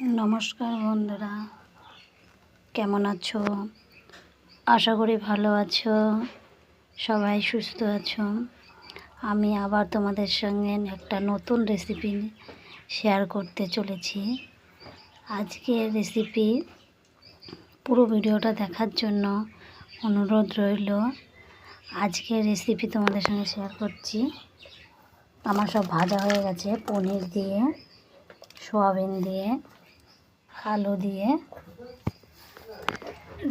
নমস্কার বন্ধুরা, কেমন আছো? আশা করি ভালো আছো, সবাই সুস্থ আছো। আমি আবার তোমাদের সঙ্গে একটা নতুন রেসিপি শেয়ার করতে চলেছি। আজকের রেসিপি পুরো ভিডিওটা দেখার জন্য অনুরোধ রইল। আজকের রেসিপি তোমাদের সঙ্গে শেয়ার করছি। আমার সব ভাজা হয়ে গেছে, পনির দিয়ে, সোয়াবিন দিয়ে, আলু দিয়ে,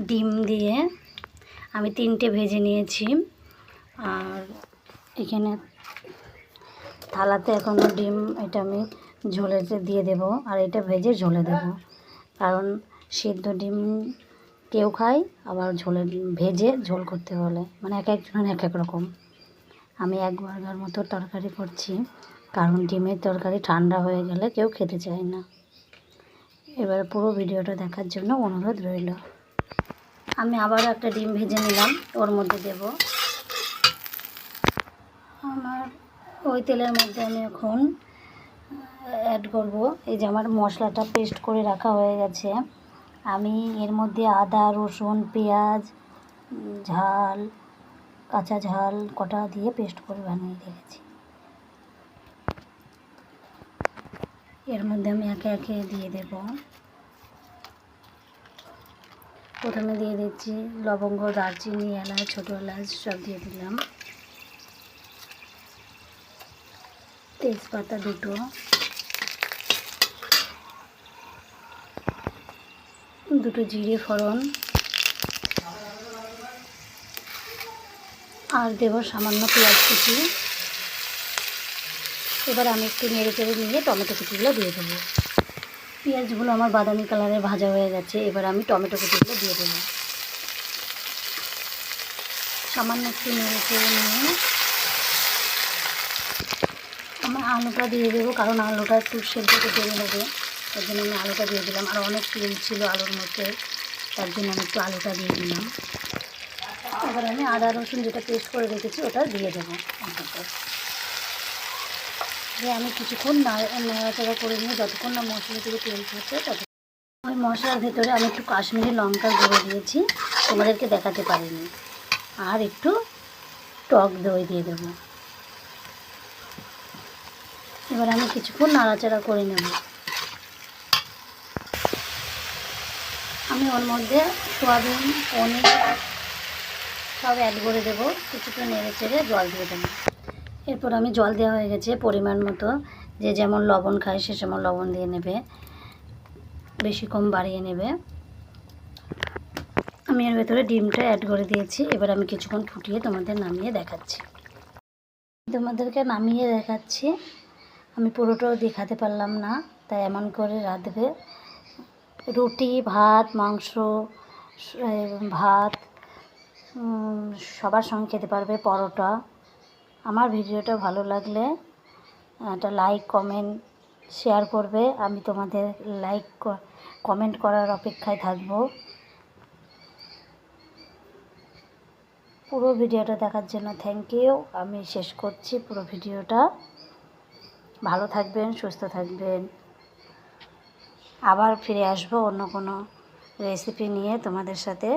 ডিম দিয়ে আমি 3টে ভেজে নিয়েছি। আর এখানে থালাতে এখনও ডিম, এটা আমি ঝোলেতে দিয়ে দেব, আর এটা ভেজে ঝোলে দেব। কারণ সিদ্ধ ডিম কেউ খায়, আবার ঝোলে ভেজে ঝোল করতে বলে, মানে এক একজনের এক এক রকম। আমি এক বার্গার মতো তরকারি করছি, কারণ ডিমের তরকারি ঠান্ডা হয়ে গেলে কেউ খেতে চায় না। এবার পুরো ভিডিওটা দেখার জন্য অনুরোধ রইল। আমি আবারও একটা ডিম ভেজে নিলাম, ওর মধ্যে দেব। আমার ওই তেলের মধ্যে আমি এখন অ্যাড করব, এই যে আমার মশলাটা পেস্ট করে রাখা হয়ে গেছে। আমি এর মধ্যে আদা, রসুন, পেঁয়াজ, ঝাল, কাঁচা ঝাল কটা দিয়ে পেস্ট করে বানিয়ে রেখেছি। এর মধ্যে আমি একে একে দিয়ে দেব। প্রথমে দিয়ে দিচ্ছি লবঙ্গ, দারচিনি, এলাচ, ছোটো এলাচ সব দিয়ে দিলাম। তেজপাতা 2টো, জিরে ফোড়ন, আর দেব সামান্য পেঁয়াজ কুচি। এবার আমি একটু নেড়ে চেড়ে নিয়ে টমেটো কুচিগুলো দিয়ে দেবো। পেঁয়াজগুলো আমার বাদামি কালারে ভাজা হয়ে গেছে। এবার আমি টমেটো কুচিগুলো দিয়ে দেবো। সামান্য একটু নেড়ে চেড়ে নিয়ে আমি আলুটা দিয়ে দেবো, কারণ আলুটা একটু সেদ্ধ করে দেরি হবে, তার জন্য আমি আলুটা দিয়ে দিলাম। আর অনেক তেল ছিল আলুর মধ্যে, তার জন্য আমি একটু আলুটা দিয়ে দিলাম। এবার আমি আদা রসুন যেটা পেস্ট করে রেখেছি ওটা দিয়ে দেবো। দিয়ে আমি কিছুক্ষণ নাড়াচাড়া করে নিয়ে যতক্ষণ না মশলা থেকে তেল ছাড়ছে ততক্ষণ। ওই মশলার ভেতরে আমি একটু কাশ্মীরি লঙ্কার গুঁড়ো দিয়েছি, তোমাদেরকে দেখাতে পারিনি। আর একটু টক দই দিয়ে দেবো। এবার আমি কিছুক্ষণ নাড়াচাড়া করে নেব। আমি ওর মধ্যে সোয়াবিন, পনির সব অ্যাড করে দেবো। কিছুটা নেড়ে চেড়ে জল দিয়ে দেবো। এরপর আমি জল দেওয়া হয়ে গেছে পরিমাণ মতো, যে যেমন লবণ খায় সে যেমন লবণ দিয়ে নেবে, বেশি কম বাড়িয়ে নেবে। আমি এর ভেতরে ডিমটা অ্যাড করে দিয়েছি। এবার আমি কিছুক্ষণ ফুটিয়ে তোমাদের নামিয়ে দেখাচ্ছি। তোমাদেরকে নামিয়ে দেখাচ্ছি। আমি পুরোটাও দেখাতে পারলাম না, তাই এমন করে রাঁধবে। রুটি, ভাত, মাংস, ভাত সবার সঙ্গে খেতে পারবে, পরোটা। আমার ভিডিওটা ভালো লাগলে একটা লাইক, কমেন্ট, শেয়ার করবে। আমি তোমাদের লাইক, কমেন্ট করার অপেক্ষায় থাকবো। পুরো ভিডিওটা দেখার জন্য থ্যাংক ইউ। আমি শেষ করছি পুরো ভিডিওটা। ভালো থাকবেন, সুস্থ থাকবেন। আবার ফিরে আসবো অন্য কোনো রেসিপি নিয়ে তোমাদের সাথে।